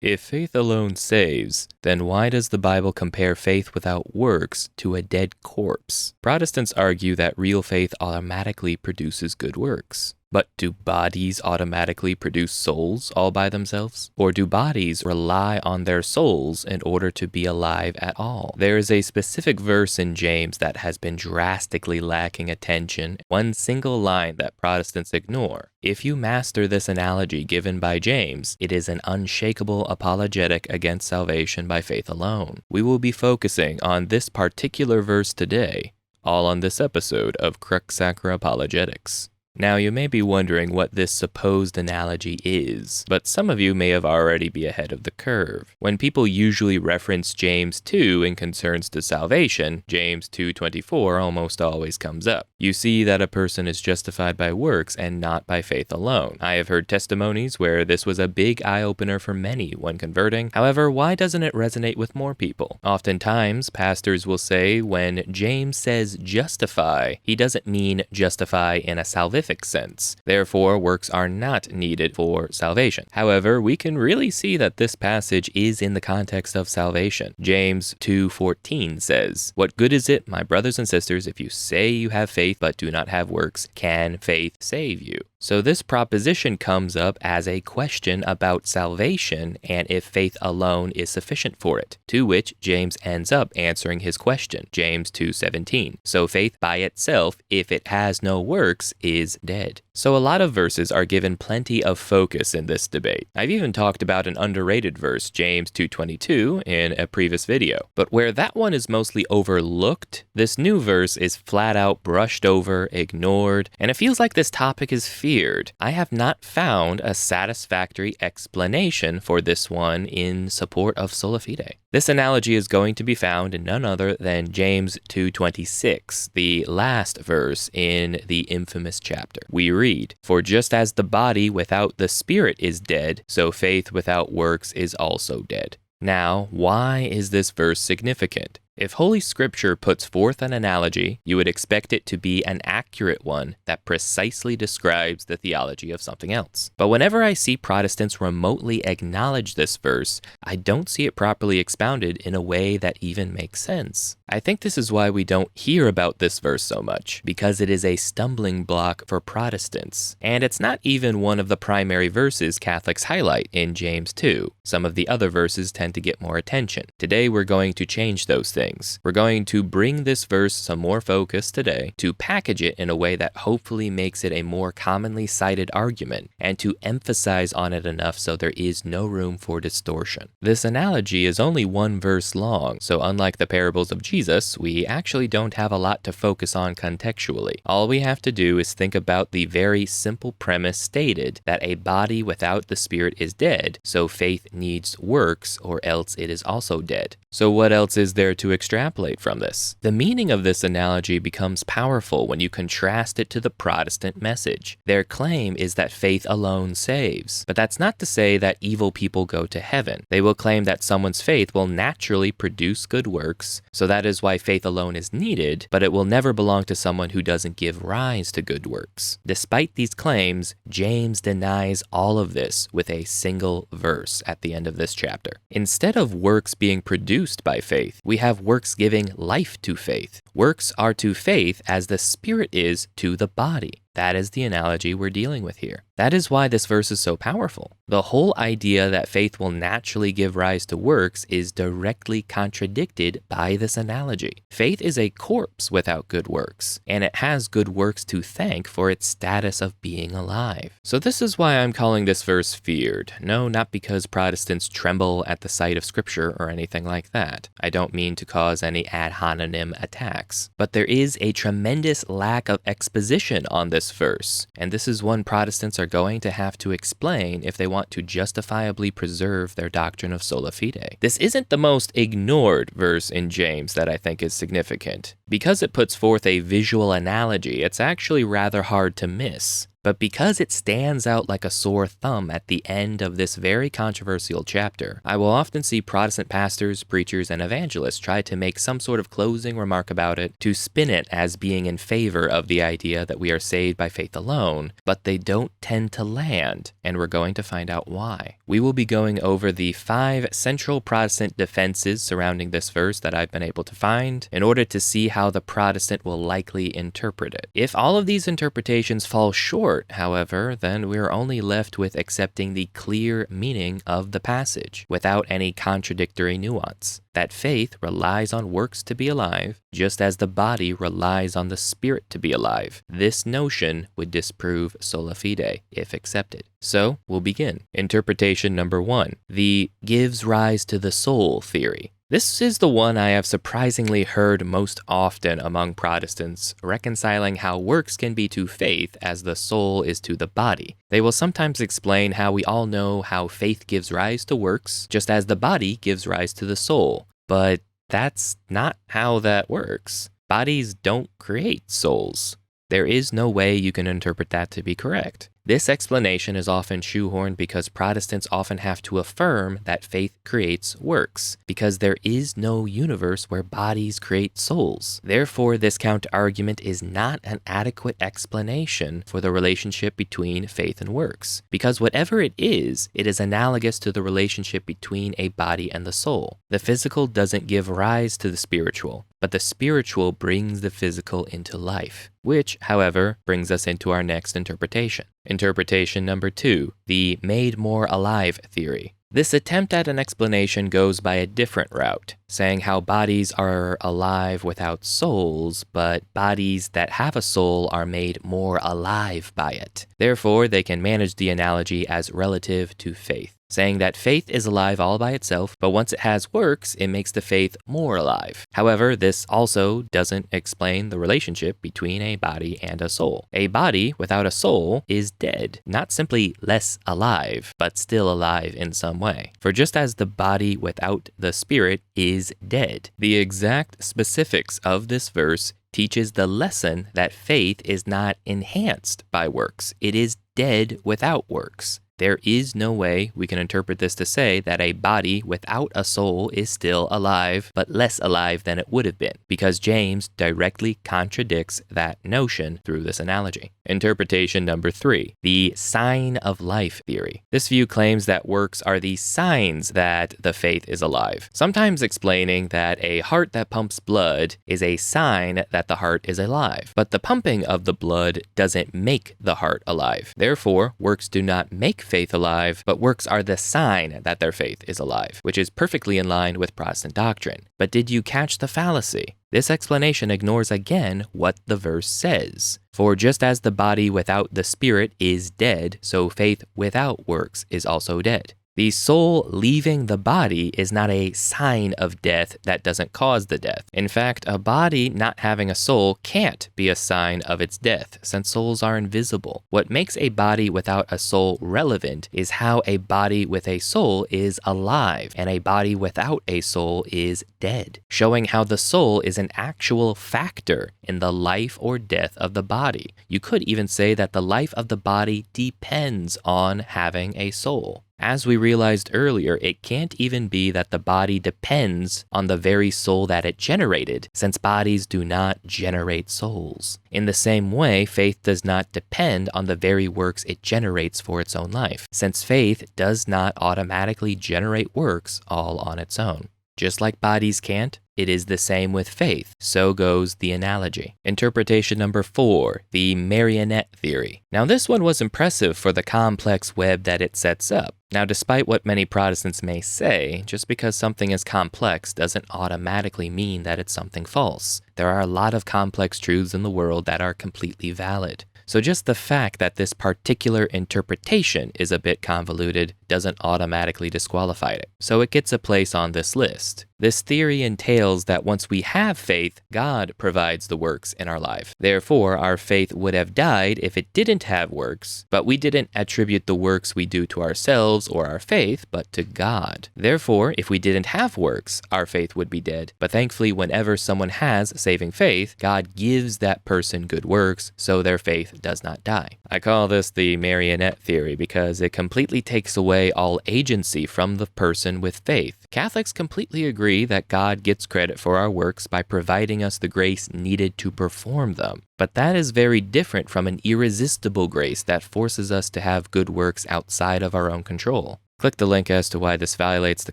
If faith alone saves, then why does the Bible compare faith without works to a dead corpse? Protestants argue that real faith automatically produces good works. But do bodies automatically produce souls all by themselves? Or do bodies rely on their souls in order to be alive at all? There is a specific verse in James that has been drastically lacking attention, one single line that Protestants ignore. If you master this analogy given by James, it is an unshakable apologetic against salvation by faith alone. We will be focusing on this particular verse today, all on this episode of Crux Sacra Apologetics. Now, you may be wondering what this supposed analogy is, but some of you may have already be ahead of the curve. When people usually reference James 2 in concerns to salvation, James 2:24 almost always comes up. You see that a person is justified by works and not by faith alone. I have heard testimonies where this was a big eye-opener for many when converting. However, why doesn't it resonate with more people? Oftentimes, pastors will say when James says justify, he doesn't mean justify in a salvific sense. Therefore, works are not needed for salvation. However, we can really see that this passage is in the context of salvation. James 2:14 says, "What good is it, my brothers and sisters, if you say you have faith but do not have works? Can faith save you?" So this proposition comes up as a question about salvation and if faith alone is sufficient for it, to which James ends up answering his question, James 2:17. So faith by itself, if it has no works, is dead. So a lot of verses are given plenty of focus in this debate. I've even talked about an underrated verse, James 2:22, in a previous video. But where that one is mostly overlooked, this new verse is flat out brushed over, ignored, and it feels like this topic is feared. I have not found a satisfactory explanation for this one in support of sola fide. This analogy is going to be found in none other than James 2:26, the last verse in the infamous chapter. We read, "For just as the body without the spirit is dead, so faith without works is also dead." Now, why is this verse significant? If Holy Scripture puts forth an analogy, you would expect it to be an accurate one that precisely describes the theology of something else. But whenever I see Protestants remotely acknowledge this verse, I don't see it properly expounded in a way that even makes sense. I think this is why we don't hear about this verse so much, because it is a stumbling block for Protestants. And it's not even one of the primary verses Catholics highlight in James 2. Some of the other verses tend to get more attention. Today we're going to change those things. We're going to bring this verse some more focus today, to package it in a way that hopefully makes it a more commonly cited argument, and to emphasize on it enough so there is no room for distortion. This analogy is only one verse long, so unlike the parables of Jesus, we actually don't have a lot to focus on contextually. All we have to do is think about the very simple premise stated that a body without the spirit is dead, so faith needs works or else it is also dead. So what else is there to extrapolate from this? The meaning of this analogy becomes powerful when you contrast it to the Protestant message. Their claim is that faith alone saves. But that's not to say that evil people go to heaven. They will claim that someone's faith will naturally produce good works, so that is why faith alone is needed, but it will never belong to someone who doesn't give rise to good works. Despite these claims, James denies all of this with a single verse at the end of this chapter. Instead of works being produced by faith, we have works giving life to faith. Works are to faith as the spirit is to the body. That is the analogy we're dealing with here. That is why this verse is so powerful. The whole idea that faith will naturally give rise to works is directly contradicted by this analogy. Faith is a corpse without good works, and it has good works to thank for its status of being alive. So this is why I'm calling this verse feared. No, not because Protestants tremble at the sight of Scripture or anything like that. I don't mean to cause any ad hominem attacks. But there is a tremendous lack of exposition on this verse, and this is one Protestants are going to have to explain if they want to justifiably preserve their doctrine of sola fide. This isn't the most ignored verse in James that I think is significant. Because it puts forth a visual analogy, it's actually rather hard to miss. But because it stands out like a sore thumb at the end of this very controversial chapter, I will often see Protestant pastors, preachers, and evangelists try to make some sort of closing remark about it to spin it as being in favor of the idea that we are saved by faith alone, but they don't tend to land, and we're going to find out why. we will be going over the 5 central Protestant defenses surrounding this verse that I've been able to find in order to see how the Protestant will likely interpret it. If all of these interpretations fall short, however, then we're only left with accepting the clear meaning of the passage without any contradictory nuance. That faith relies on works to be alive, just as the body relies on the spirit to be alive. This notion would disprove sola fide if accepted. So, we'll begin. Interpretation number 1, the gives rise to the soul theory. This is the one I have surprisingly heard most often among Protestants, reconciling how works can be to faith as the soul is to the body. They will sometimes explain how we all know how faith gives rise to works, just as the body gives rise to the soul. But that's not how that works. Bodies don't create souls. There is no way you can interpret that to be correct. This explanation is often shoehorned because Protestants often have to affirm that faith creates works, because there is no universe where bodies create souls. Therefore, this counter-argument is not an adequate explanation for the relationship between faith and works, because whatever it is analogous to the relationship between a body and the soul. The physical doesn't give rise to the spiritual, but the spiritual brings the physical into life, which, however, brings us into our next interpretation. Interpretation number 2, the made more alive theory. This attempt at an explanation goes by a different route, saying how bodies are alive without souls, but bodies that have a soul are made more alive by it. Therefore, they can manage the analogy as relative to faith, saying that faith is alive all by itself, but once it has works, it makes the faith more alive. However, this also doesn't explain the relationship between a body and a soul. A body without a soul is dead, not simply less alive, but still alive in some way. For just as the body without the spirit is dead, the exact specifics of this verse teaches the lesson that faith is not enhanced by works. It is dead without works. There is no way we can interpret this to say that a body without a soul is still alive, but less alive than it would have been, because James directly contradicts that notion through this analogy. Interpretation number 3, the sign of life theory. This view claims that works are the signs that the faith is alive, sometimes explaining that a heart that pumps blood is a sign that the heart is alive, but the pumping of the blood doesn't make the heart alive. Therefore, works do not make faith alive, but works are the sign that their faith is alive, which is perfectly in line with Protestant doctrine. But did you catch the fallacy? This explanation ignores again what the verse says. For just as the body without the spirit is dead, so faith without works is also dead. The soul leaving the body is not a sign of death that doesn't cause the death. In fact, a body not having a soul can't be a sign of its death, since souls are invisible. What makes a body without a soul relevant is how a body with a soul is alive, and a body without a soul is dead, showing how the soul is an actual factor in the life or death of the body. You could even say that the life of the body depends on having a soul. As we realized earlier, it can't even be that the body depends on the very soul that it generated, since bodies do not generate souls. In the same way, faith does not depend on the very works it generates for its own life, since faith does not automatically generate works all on its own. Just like bodies can't, it is the same with faith. So goes the analogy. Interpretation number 4, the marionette theory. Now this one was impressive for the complex web that it sets up. Now despite what many Protestants may say, just because something is complex doesn't automatically mean that it's something false. There are a lot of complex truths in the world that are completely valid. So just the fact that this particular interpretation is a bit convoluted doesn't automatically disqualify it. So it gets a place on this list. This theory entails that once we have faith, God provides the works in our life. Therefore, our faith would have died if it didn't have works, but we didn't attribute the works we do to ourselves or our faith, but to God. Therefore, if we didn't have works, our faith would be dead. But thankfully, whenever someone has saving faith, God gives that person good works, so their faith does not die. I call this the marionette theory because it completely takes away all agency from the person with faith. Catholics completely agree that God gets credit for our works by providing us the grace needed to perform them. But that is very different from an irresistible grace that forces us to have good works outside of our own control. Click the link as to why this violates the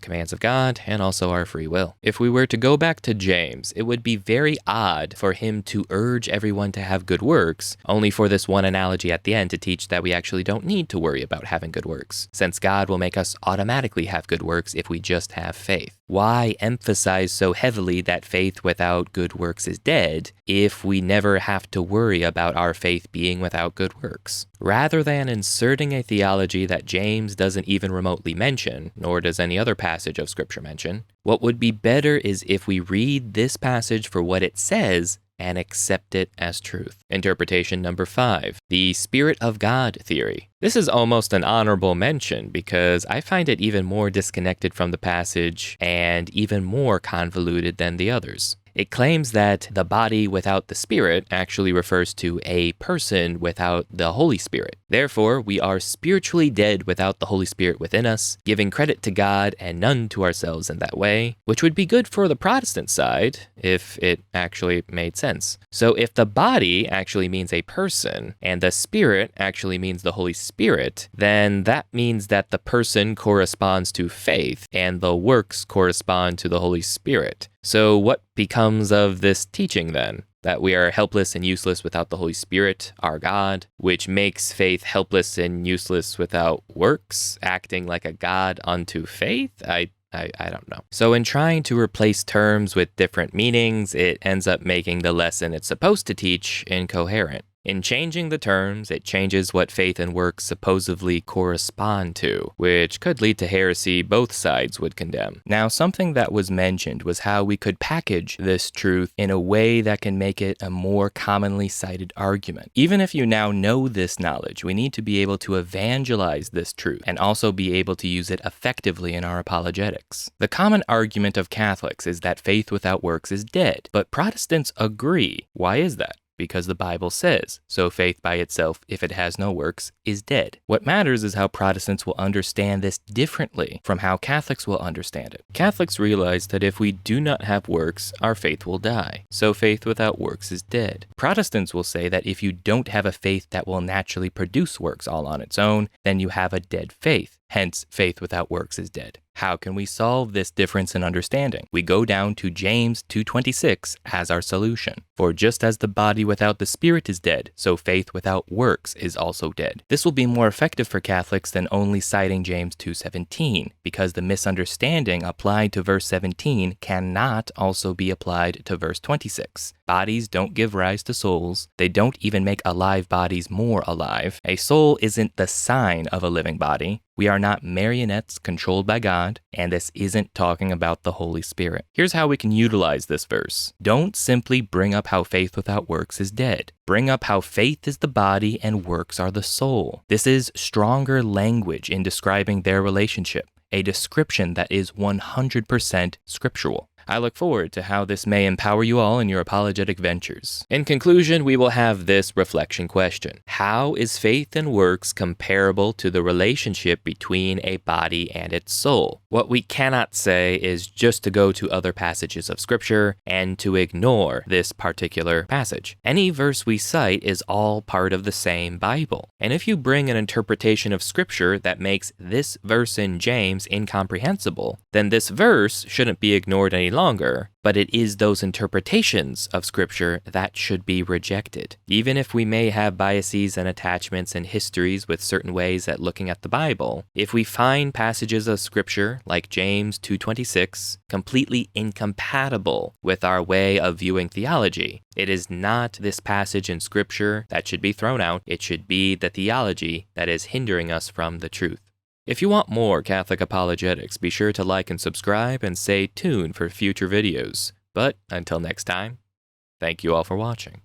commands of God and also our free will. If we were to go back to James, it would be very odd for him to urge everyone to have good works, only for this one analogy at the end to teach that we actually don't need to worry about having good works, since God will make us automatically have good works if we just have faith. Why emphasize so heavily that faith without good works is dead if we never have to worry about our faith being without good works? Rather than inserting a theology that James doesn't even remotely mention, nor does any other passage of Scripture mention, what would be better is if we read this passage for what it says and accept it as truth. Interpretation number 5, the Spirit of God theory. This is almost an honorable mention because I find it even more disconnected from the passage and even more convoluted than the others. It claims that the body without the Spirit actually refers to a person without the Holy Spirit. Therefore, we are spiritually dead without the Holy Spirit within us, giving credit to God and none to ourselves in that way, which would be good for the Protestant side if it actually made sense. So if the body actually means a person and the Spirit actually means the Holy Spirit, then that means that the person corresponds to faith and the works correspond to the Holy Spirit. So what becomes of this teaching then? That we are helpless and useless without the Holy Spirit, our God, which makes faith helpless and useless without works, acting like a God unto faith? I don't know. So in trying to replace terms with different meanings, it ends up making the lesson it's supposed to teach incoherent. In changing the terms, it changes what faith and works supposedly correspond to, which could lead to heresy both sides would condemn. Now, something that was mentioned was how we could package this truth in a way that can make it a more commonly cited argument. Even if you now know this knowledge, we need to be able to evangelize this truth and also be able to use it effectively in our apologetics. The common argument of Catholics is that faith without works is dead, but Protestants agree. Why is that? Because the Bible says, so faith by itself, if it has no works, is dead. What matters is how Protestants will understand this differently from how Catholics will understand it. Catholics realize that if we do not have works, our faith will die. So faith without works is dead. Protestants will say that if you don't have a faith that will naturally produce works all on its own, then you have a dead faith. Hence, faith without works is dead. How can we solve this difference in understanding? We go down to James 2:26 as our solution. For just as the body without the Spirit is dead, so faith without works is also dead. This will be more effective for Catholics than only citing James 2:17, because the misunderstanding applied to verse 17 cannot also be applied to verse 26. Bodies don't give rise to souls. They don't even make alive bodies more alive. A soul isn't the sign of a living body. We are not marionettes controlled by God, and this isn't talking about the Holy Spirit. Here's how we can utilize this verse. Don't simply bring up how faith without works is dead. Bring up how faith is the body and works are the soul. This is stronger language in describing their relationship, a description that is 100% scriptural. I look forward to how this may empower you all in your apologetic ventures. In conclusion, we will have this reflection question. How is faith and works comparable to the relationship between a body and its soul? What we cannot say is just to go to other passages of Scripture and to ignore this particular passage. Any verse we cite is all part of the same Bible. And if you bring an interpretation of Scripture that makes this verse in James incomprehensible, then this verse shouldn't be ignored any longer, but it is those interpretations of Scripture that should be rejected. Even if we may have biases and attachments and histories with certain ways at looking at the Bible, if we find passages of Scripture, like James 2:26, completely incompatible with our way of viewing theology, it is not this passage in Scripture that should be thrown out. It should be the theology that is hindering us from the truth. If you want more Catholic apologetics, be sure to like and subscribe and stay tuned for future videos. But until next time, thank you all for watching.